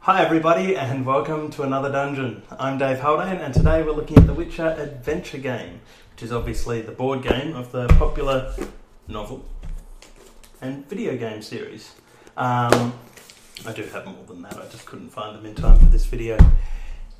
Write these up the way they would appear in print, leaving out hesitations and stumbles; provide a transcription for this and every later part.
Hi everybody and welcome to another dungeon. I'm Dave Haldane and today we're looking at the Witcher adventure game, which is obviously the board game of the popular novel and video game series. I do have more than that, I just couldn't find them in time for this video.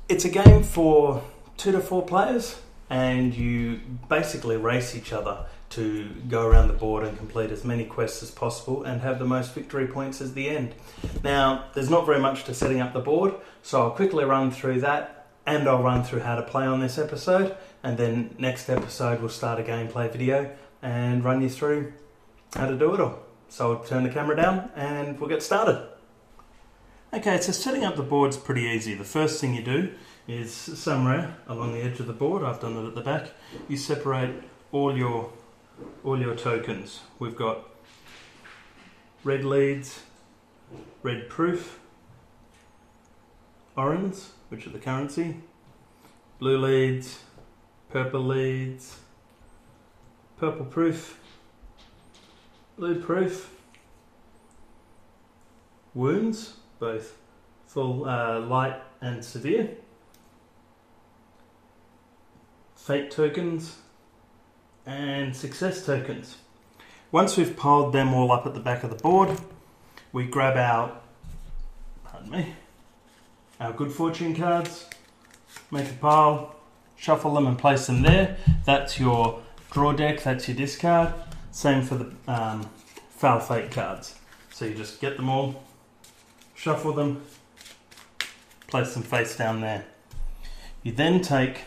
It's a game for 2 to 4 players and you basically race each other to go around the board and complete as many quests as possible and have the most victory points as the end. Now, there's not very much to setting up the board, so I'll quickly run through that and I'll run through how to play on this episode, and then next episode we'll start a gameplay video and run you through how to do it all. So I'll turn the camera down and we'll get started. Okay, so setting up the board's pretty easy. The first thing you do is somewhere along the edge of the board, I've done it at the back, you separate all your tokens. We've got red leads, red proof, orange, which are the currency, blue leads, purple proof, blue proof, wounds, both full, light and severe, fate tokens, and success tokens. Once we've piled them all up at the back of the board, we grab our good fortune cards, make a pile, shuffle them and place them there. That's your draw deck, that's your discard. Same for the foul fate cards. So you just get them all, shuffle them, place them face down there. You then take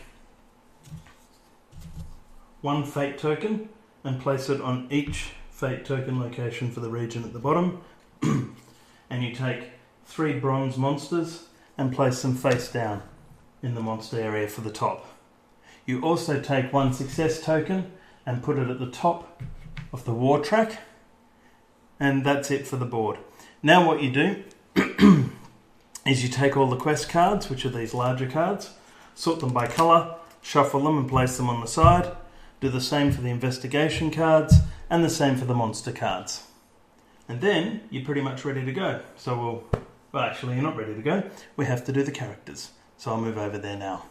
one fate token and place it on each fate token location for the region at the bottom. And you take 3 bronze monsters and place them face down in the monster area for the top. You also take 1 success token and put it at the top of the war track, and that's it for the board. Now what you do is you take all the quest cards, which are these larger cards, sort them by colour, shuffle them and place them on the side. Do the same for the investigation cards and the same for the monster cards. And then you're pretty much ready to go. So well actually you're not ready to go. We have to do the characters. So I'll move over there now.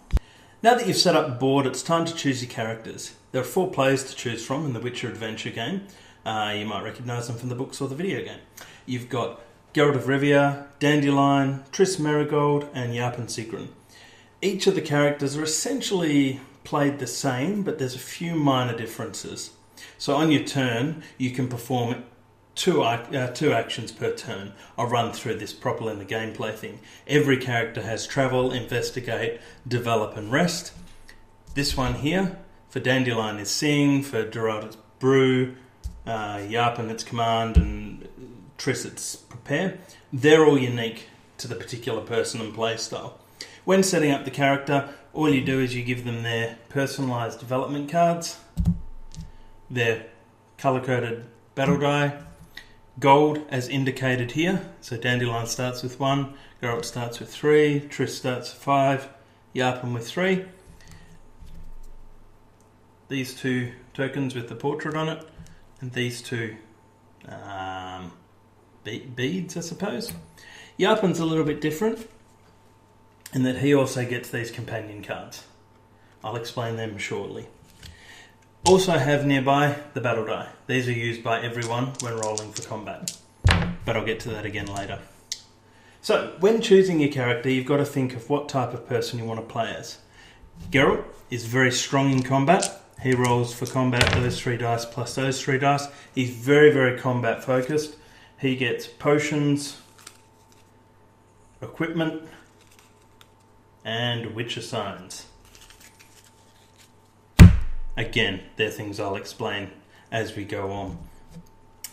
Now that you've set up the board, it's time to choose your characters. There are 4 players to choose from in the Witcher adventure game. You might recognise them from the books or the video game. You've got Geralt of Rivia, Dandelion, Triss Merigold and Yarpen Sigrun. Each of the characters are essentially played the same, but there's a few minor differences. So on your turn, you can perform two actions per turn. I'll run through this properly in the gameplay thing. Every character has travel, investigate, develop and rest. This one here, for Dandelion is sing, for Geralt it's brew, Yarpen it's command, and Triss it's prepare. They're all unique to the particular person and play style. When setting up the character, all you do is you give them their personalised development cards, their colour-coded battle die, gold as indicated here. So Dandelion starts with 1, Geralt starts with 3, Triss starts with 5, Yarpen with 3. These 2 tokens with the portrait on it, and these 2 beads, I suppose. Yarpen's a little bit different in that he also gets these companion cards. I'll explain them shortly. Also have nearby the battle die. These are used by everyone when rolling for combat, but I'll get to that again later. So, when choosing your character, you've got to think of what type of person you want to play as. Geralt is very strong in combat. He rolls for combat those 3 dice plus those 3 dice. He's very, very combat focused. He gets potions, equipment, and Witcher signs. Again, they're things I'll explain as we go on.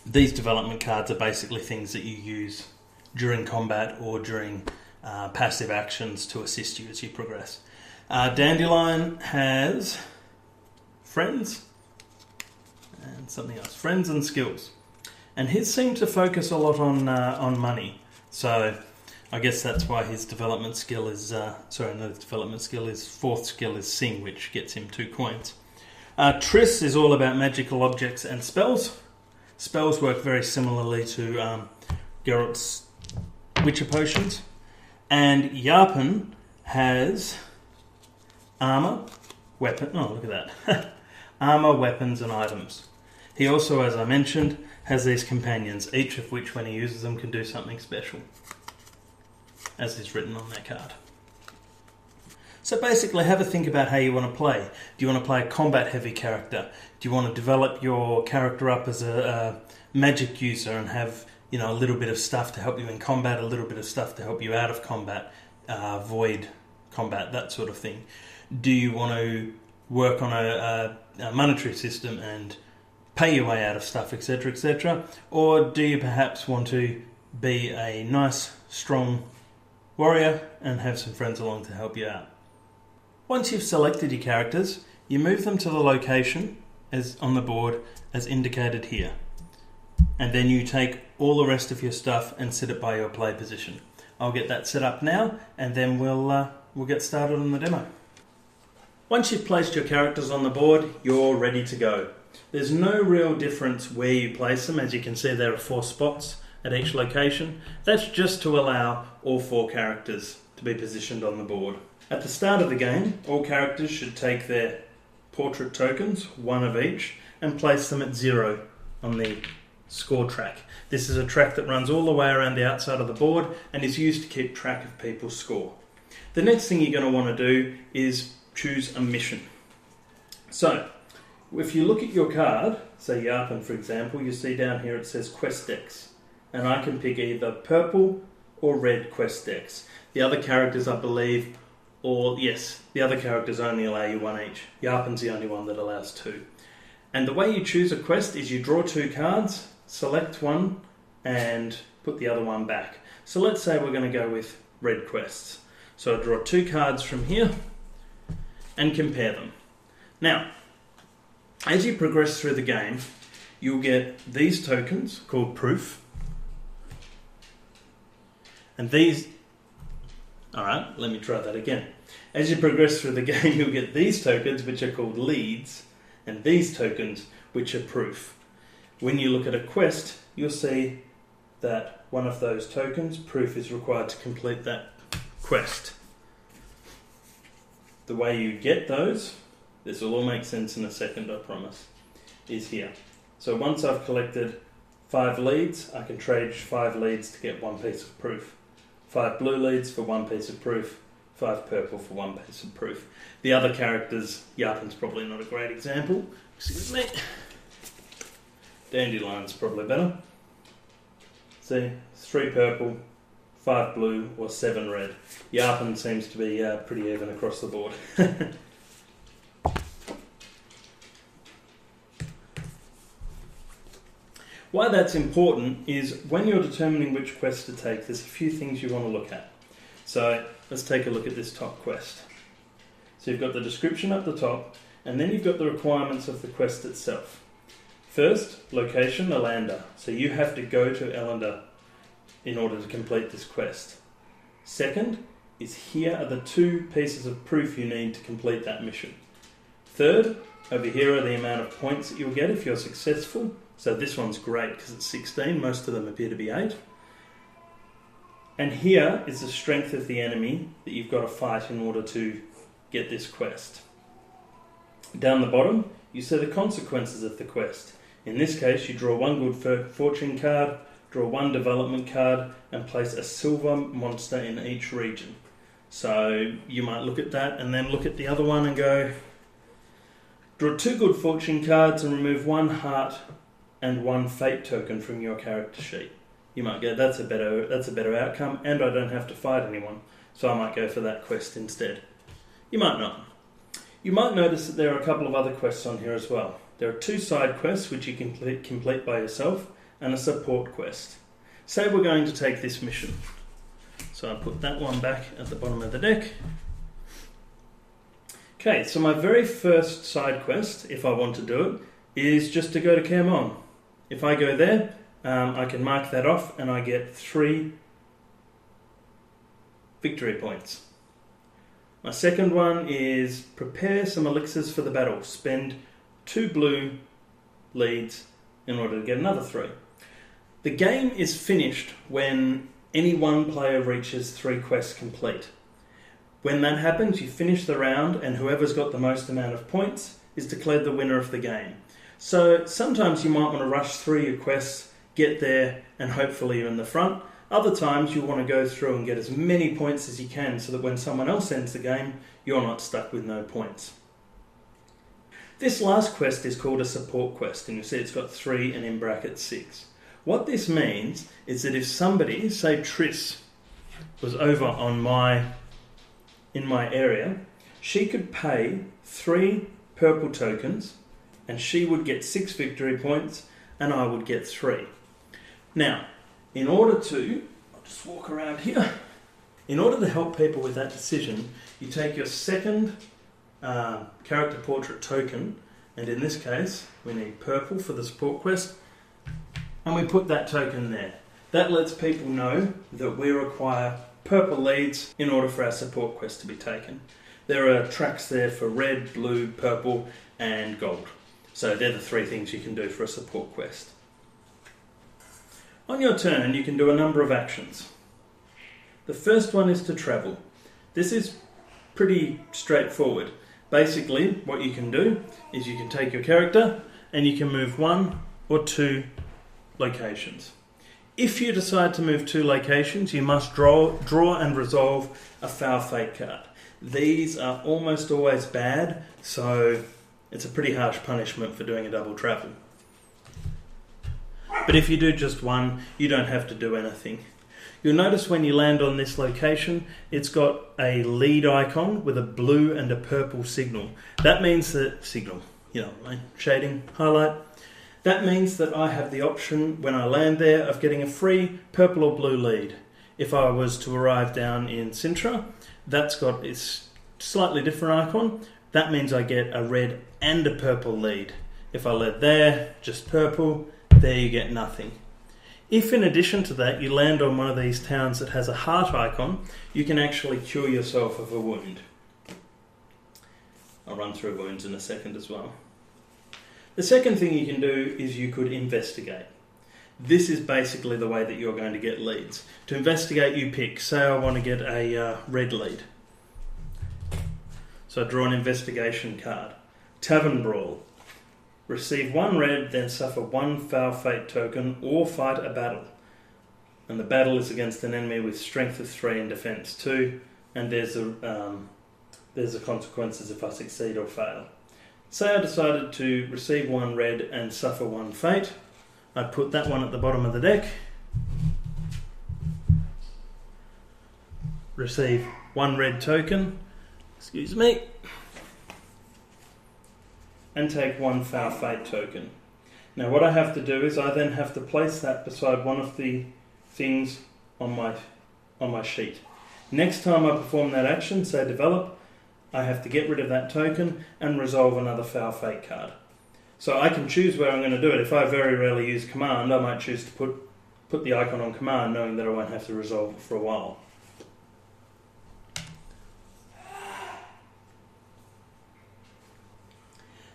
These development cards are basically things that you use during combat or during passive actions to assist you as you progress. Dandelion has friends and something else. Friends and skills. And his seem to focus a lot on money. So I guess that's why his development skill is, his 4th skill is Sing, which gets him 2 coins. Triss is all about magical objects and spells. Spells work very similarly to Geralt's Witcher potions. And Yarpen has armour, weapon. Oh, look at that. Armour, weapons, and items. He also, as I mentioned, has these companions, each of which, when he uses them, can do something special, as is written on their card. So basically, have a think about how you want to play. Do you want to play a combat-heavy character? Do you want to develop your character up as a magic user and have, a little bit of stuff to help you in combat, a little bit of stuff to help you out of combat, void combat, that sort of thing? Do you want to work on a monetary system and pay your way out of stuff, etc., etc.? Or do you perhaps want to be a nice, strong warrior and have some friends along to help you out? Once you've selected your characters, you move them to the location as on the board as indicated here. And then you take all the rest of your stuff and set it by your play position. I'll get that set up now, and then we'll get started on the demo. Once you've placed your characters on the board, you're ready to go. There's no real difference where you place them. As you can see, there are 4 spots at each location. That's just to allow all 4 characters to be positioned on the board. At the start of the game, all characters should take their portrait tokens, 1 of each, and place them at 0 on the score track. This is a track that runs all the way around the outside of the board and is used to keep track of people's score. The next thing you're going to want to do is choose a mission. So, if you look at your card, say Yarpen for example, you see down here it says quest decks, and I can pick either purple or red quest decks. The other characters, I believe, the other characters only allow you 1 each. Yarpen's the only one that allows 2. And the way you choose a quest is you draw 2 cards, select one, and put the other one back. So let's say we're going to go with red quests. So I draw 2 cards from here and compare them. Now, as you progress through the game, you'll get these tokens called proof. And these... Alright, let me try that again. As you progress through the game, you'll get these tokens, which are called leads, and these tokens, which are proof. When you look at a quest, you'll see that one of those tokens, proof, is required to complete that quest. The way you get those, this will all make sense in a second, I promise, is here. So once I've collected 5 leads, I can trade 5 leads to get 1 piece of proof. 5 blue leads for 1 piece of proof, 5 purple for 1 piece of proof. The other characters, Yarpen's probably not a great example. Excuse me. Dandelion's probably better. See, 3 purple, 5 blue, or 7 red. Yarpen seems to be pretty even across the board. Why that's important is when you're determining which quest to take, there's a few things you want to look at. So let's take a look at this top quest. So you've got the description up the top, and then you've got the requirements of the quest itself. First, location, Elander. So you have to go to Elander in order to complete this quest. Second is here are the 2 pieces of proof you need to complete that mission. Third, over here are the amount of points that you'll get if you're successful. So this one's great because it's 16, most of them appear to be 8. And here is the strength of the enemy that you've got to fight in order to get this quest. Down the bottom, you see the consequences of the quest. In this case, you draw 1 good fortune card, draw 1 development card, and place a silver monster in each region. So you might look at that and then look at the other one and go, draw 2 good fortune cards and remove 1 heart and 1 fate token from your character sheet. You might go, that's a better outcome, and I don't have to fight anyone, so I might go for that quest instead. You might not. You might notice that there are a couple of other quests on here as well. There are 2 side quests which you can complete by yourself, and a support quest. Say we're going to take this mission. So I'll put that one back at the bottom of the deck. Okay, so my very first side quest, if I want to do it, is just to go to Caermont. If I go there, I can mark that off and I get 3 victory points. My second one is prepare some elixirs for the battle. Spend 2 blue leads in order to get another 3. The game is finished when any one player reaches 3 quests complete. When that happens, you finish the round, and whoever's got the most amount of points is declared the winner of the game. So sometimes you might want to rush through your quests, get there, and hopefully you're in the front. Other times you'll want to go through and get as many points as you can so that when someone else ends the game, you're not stuck with no points. This last quest is called a support quest, and you'll see it's got 3 and in brackets 6. What this means is that if somebody, say Triss, was over in my area, she could pay 3 purple tokens and she would get 6 victory points and I would get 3. Now, in order to, I'll just walk around here. In order to help people with that decision, you take your second character portrait token, and in this case, we need purple for the support quest, and we put that token there. That lets people know that we require purple leads in order for our support quest to be taken. There are tracks there for red, blue, purple, and gold. So they're the 3 things you can do for a support quest. On your turn, you can do a number of actions. The first one is to travel. This is pretty straightforward. Basically, what you can do is you can take your character and you can move 1 or 2 locations. If you decide to move 2 locations, you must draw and resolve a foul fate card. These are almost always bad, so it's a pretty harsh punishment for doing a double travel. But if you do just 1, you don't have to do anything. You'll notice when you land on this location, it's got a lead icon with a blue and a purple signal. That means that, shading, highlight. That means that I have the option when I land there of getting a free purple or blue lead. If I was to arrive down in Sintra, that's got its slightly different icon. That means I get a red and a purple lead. If I land there, just purple, there you get nothing. If in addition to that you land on one of these towns that has a heart icon, you can actually cure yourself of a wound. I'll run through wounds in a second as well. The second thing you can do is you could investigate. This is basically the way that you're going to get leads. To investigate, you pick, say I want to get a red lead. So I draw an investigation card. Tavern Brawl. Receive 1 red, then suffer 1 foul fate token or fight a battle. And the battle is against an enemy with strength of 3 and defense 2, and there's the consequences if I succeed or fail. Say I decided to receive 1 red and suffer 1 fate. I'd put that one at the bottom of the deck. Receive 1 red token, and take 1 foul fate token. Now what I have to do is I then have to place that beside one of the things on my sheet. Next time I perform that action, say develop, I have to get rid of that token and resolve another foul fate card. So I can choose where I'm going to do it. If I very rarely use command, I might choose to put the icon on command, knowing that I won't have to resolve it for a while.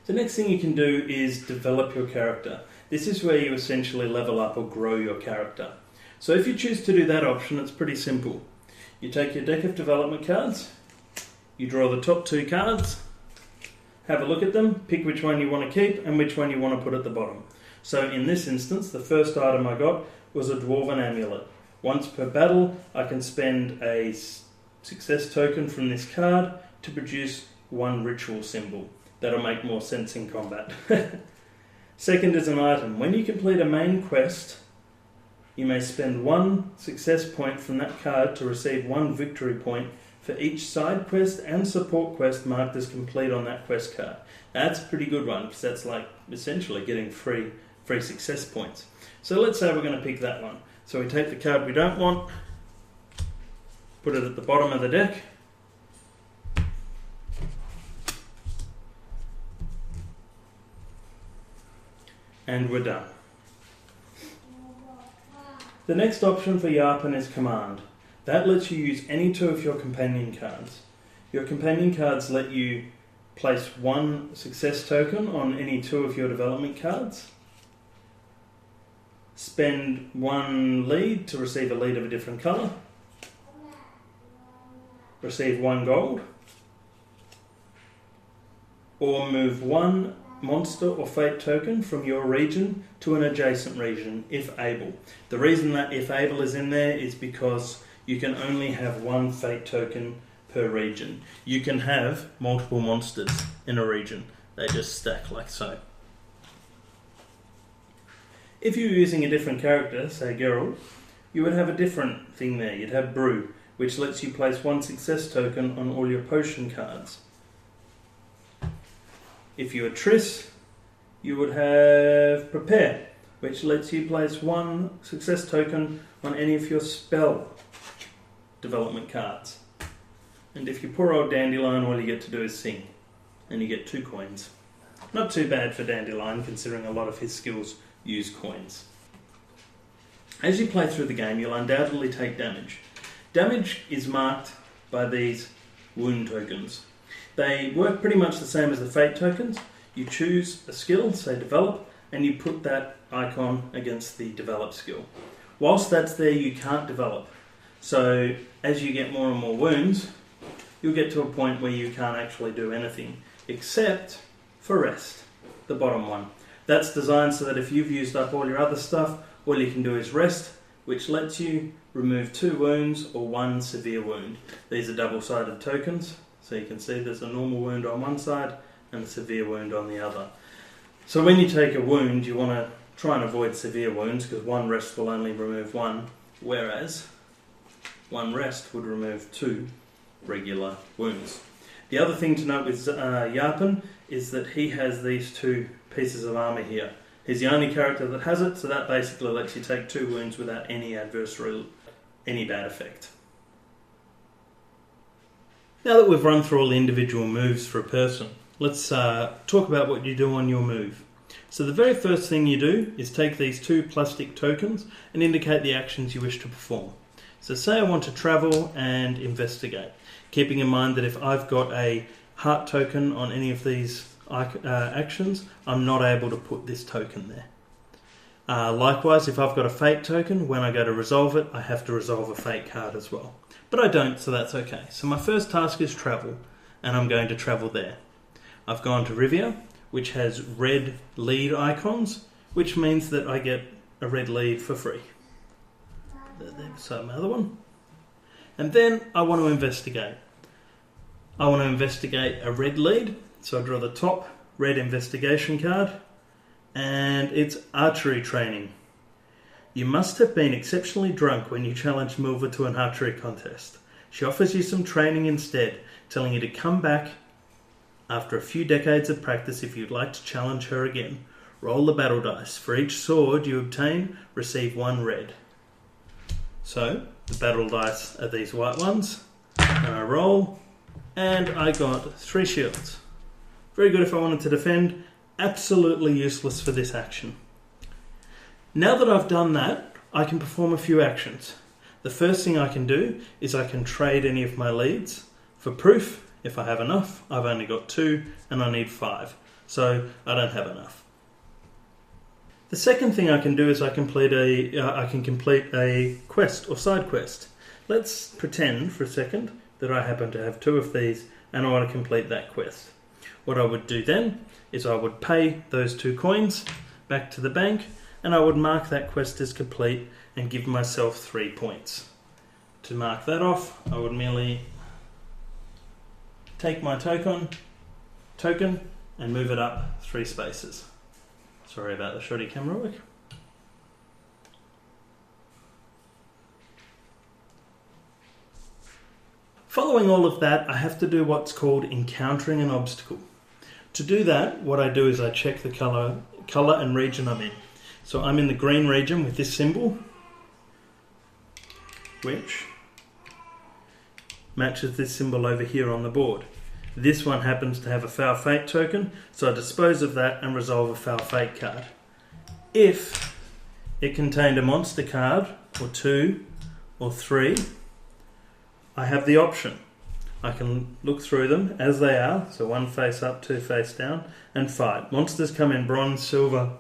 The next thing you can do is develop your character. This is where you essentially level up or grow your character. So if you choose to do that option, it's pretty simple. You take your deck of development cards, you draw the top 2 cards, have a look at them, pick which one you want to keep and which one you want to put at the bottom. So in this instance, the first item I got was a Dwarven Amulet. Once per battle, I can spend a success token from this card to produce 1 ritual symbol. That'll make more sense in combat. Second is an item. When you complete a main quest, you may spend 1 success point from that card to receive 1 victory point for each side quest and support quest marked as complete on that quest card. That's a pretty good one because that's like essentially getting free success points. So let's say we're going to pick that one. So we take the card we don't want, put it at the bottom of the deck, and we're done. The next option for Yarpen is Command. That lets you use any 2 of your companion cards. Your companion cards let you place 1 success token on any 2 of your development cards. spend 1 lead to receive a lead of a different colour, receive 1 gold, or move 1 monster or fate token from your region to an adjacent region if able. The reason that if able is in there is because you can only have 1 fate token per region. You can have multiple monsters in a region. They just stack like so. If you're using a different character, say Geralt, you would have a different thing there. You'd have Brew, which lets you place 1 success token on all your potion cards. If you were Triss, you would have Prepare, which lets you place 1 success token on any of your spell development cards. And if you're poor old Dandelion, all you get to do is sing, and you get 2 coins. Not too bad for Dandelion, considering a lot of his skills use coins. As you play through the game, you'll undoubtedly take damage. Damage is marked by these wound tokens. They work pretty much the same as the fate tokens. You choose a skill, say develop, and you put that icon against the develop skill. Whilst that's there, you can't develop. So as you get more and more wounds, you'll get to a point where you can't actually do anything except for rest, the bottom one. That's designed so that if you've used up all your other stuff, all you can do is rest, which lets you remove 2 wounds or 1 severe wound. These are double-sided tokens. So you can see there's a normal wound on one side and a severe wound on the other. So when you take a wound, you want to try and avoid severe wounds because 1 rest will only remove 1, whereas 1 rest would remove 2 regular wounds. The other thing to note with Yarpen is that he has these 2 pieces of armour here. He's the only character that has it, so that basically lets you take 2 wounds without any any bad effect. Now that we've run through all the individual moves for a person, let's talk about what you do on your move. So the very first thing you do is take these 2 plastic tokens and indicate the actions you wish to perform. So say I want to travel and investigate, keeping in mind that if I've got a heart token on any of these actions, I'm not able to put this token there. Likewise, if I've got a fate token, when I go to resolve it, I have to resolve a fate card as well. But I don't, so that's okay. So my first task is travel, and I'm going to travel there. I've gone to Rivia, which has red lead icons, which means that I get a red lead for free. There's my other one. And then I want to investigate. I want to investigate a red lead, so I draw the top red investigation card, and it's archery training. You must have been exceptionally drunk when you challenged Milva to an archery contest. She offers you some training instead, telling you to come back after a few decades of practice if you'd like to challenge her again. Roll the battle dice. For each sword you obtain, receive 1 red. So, the battle dice are these white ones. And I roll, and I got 3 shields. Very good if I wanted to defend. Absolutely useless for this action. Now that I've done that, I can perform a few actions. The first thing I can do is I can trade any of my leads. For proof, if I have enough, I've only got 2 and I need 5, so I don't have enough. The second thing I can do is I can complete a quest or side quest. Let's pretend for a second that I happen to have 2 of these and I want to complete that quest. What I would do then is I would pay those 2 coins back to the bank, and I would mark that quest as complete and give myself 3 points. To mark that off, I would merely take my token and move it up 3 spaces. Sorry about the shoddy camera work. Following all of that, I have to do what's called encountering an obstacle. To do that, what I do is I check the colour and region I'm in. So I'm in the green region with this symbol, which matches this symbol over here on the board. This one happens to have a foul fate token, so I dispose of that and resolve a foul fate card. If it contained a monster card, or 2, or 3, I have the option. I can look through them as they are, so 1 face up, 2 face down, and fight. Monsters come in bronze, silver,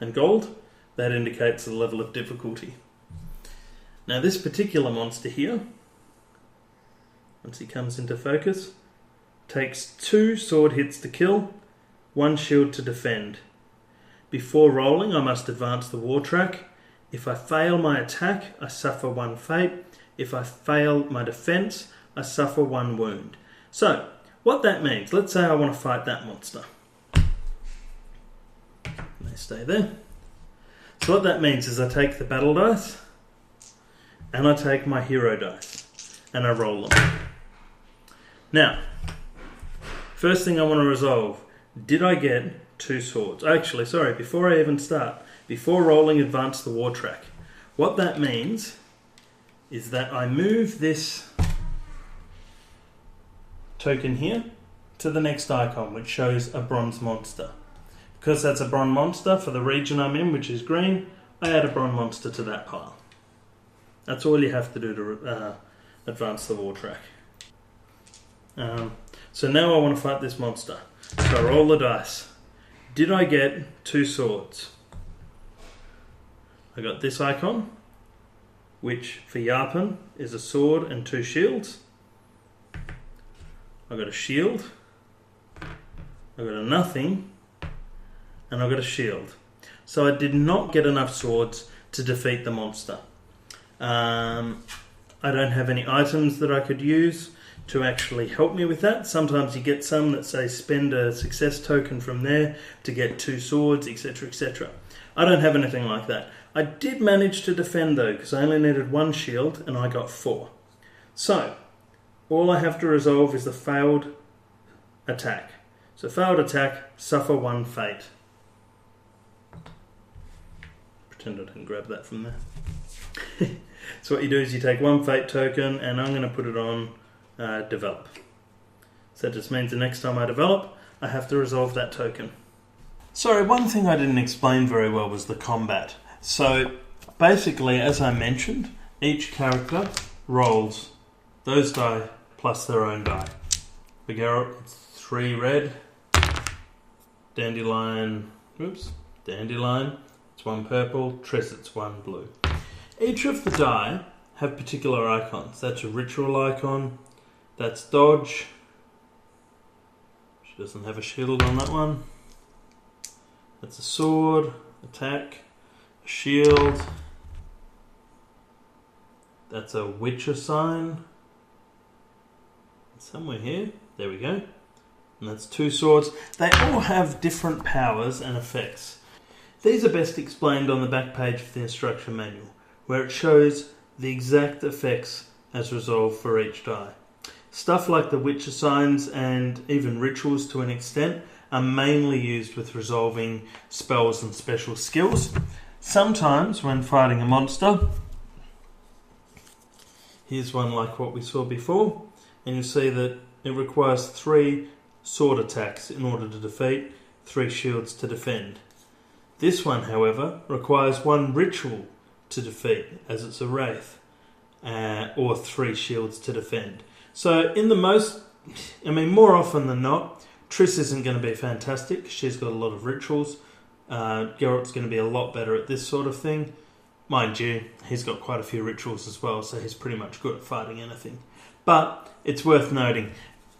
and gold. That indicates the level of difficulty. Now this particular monster here, once he comes into focus, takes 2 sword hits to kill, 1 shield to defend. Before rolling, I must advance the war track. If I fail my attack, I suffer 1 fate. If I fail my defense, I suffer 1 wound. So, what that means, let's say I want to fight that monster. They stay there. So what that means is I take the battle dice, and I take my hero dice, and I roll them. Now, first thing I want to resolve, did I get 2 swords? Actually, sorry, before I even start, before rolling advance the war track, what that means is that I move this token here to the next icon, which shows a bronze monster. Because that's a bronze monster for the region I'm in, which is green, I add a bronze monster to that pile. That's all you have to do to advance the war track. So now I want to fight this monster. So I roll the dice. Did I get 2 swords? I got this icon, which for Yarpen is a sword and 2 shields. I got a shield. I got a nothing. And I got a shield. So I did not get enough swords to defeat the monster. I don't have any items that I could use to actually help me with that. Sometimes you get some that say spend a success token from there to get 2 swords, etc, etc. I don't have anything like that. I did manage to defend though, because I only needed 1 shield and I got 4. So, all I have to resolve is the failed attack. So failed attack, suffer 1 fate. Pretend I didn't grab that from there. So what you do is you take 1 fate token, and I'm going to put it on develop. So that just means the next time I develop, I have to resolve that token. Sorry, one thing I didn't explain very well was the combat. So basically, as I mentioned, each character rolls those die plus their own die. For Geralt, it's 3 red. Dandelion, it's 1 purple. Triss, it's 1 blue. Each of the die have particular icons. That's a ritual icon. That's dodge. She doesn't have a shield on that one. That's a sword, attack, a shield. That's a Witcher sign. Somewhere here. There we go. And that's 2 swords. They all have different powers and effects. These are best explained on the back page of the instruction manual, where it shows the exact effects as resolved for each die. Stuff like the Witcher signs and even rituals to an extent are mainly used with resolving spells and special skills. Sometimes when fighting a monster, here's one like what we saw before, and you'll see that it requires 3 sword attacks in order to defeat, 3 shields to defend. This one, however, requires 1 ritual to defeat, as it's a wraith, or 3 shields to defend. So more often than not, Triss isn't going to be fantastic. She's got a lot of rituals. Geralt's going to be a lot better at this sort of thing. Mind you, he's got quite a few rituals as well, so he's pretty much good at fighting anything. But it's worth noting,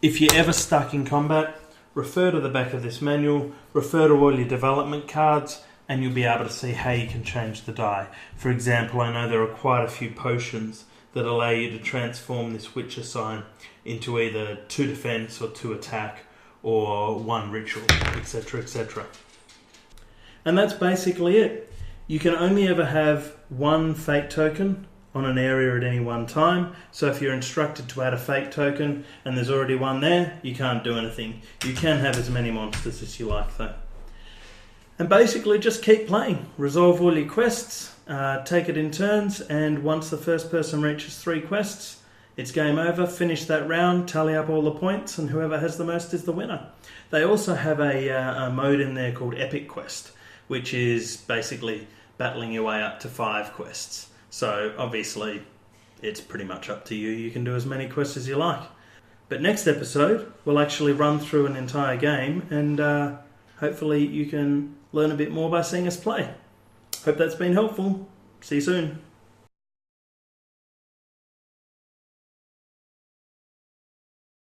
if you're ever stuck in combat, refer to the back of this manual, refer to all your development cards, and you'll be able to see how you can change the die. For example, I know there are quite a few potions that allow you to transform this Witcher sign into either 2 defense or 2 attack or 1 ritual, etc, etc. And that's basically it. You can only ever have 1 fate token on an area at any one time. So if you're instructed to add a fate token and there's already 1 there, you can't do anything. You can have as many monsters as you like though. And basically just keep playing. Resolve all your quests, take it in turns, and once the first person reaches 3 quests, it's game over. Finish that round, tally up all the points, and whoever has the most is the winner. They also have a mode in there called Epic Quest, which is basically battling your way up to 5 quests. So obviously it's pretty much up to you. You can do as many quests as you like. But next episode, we'll actually run through an entire game, and hopefully you can learn a bit more by seeing us play. Hope that's been helpful. See you soon.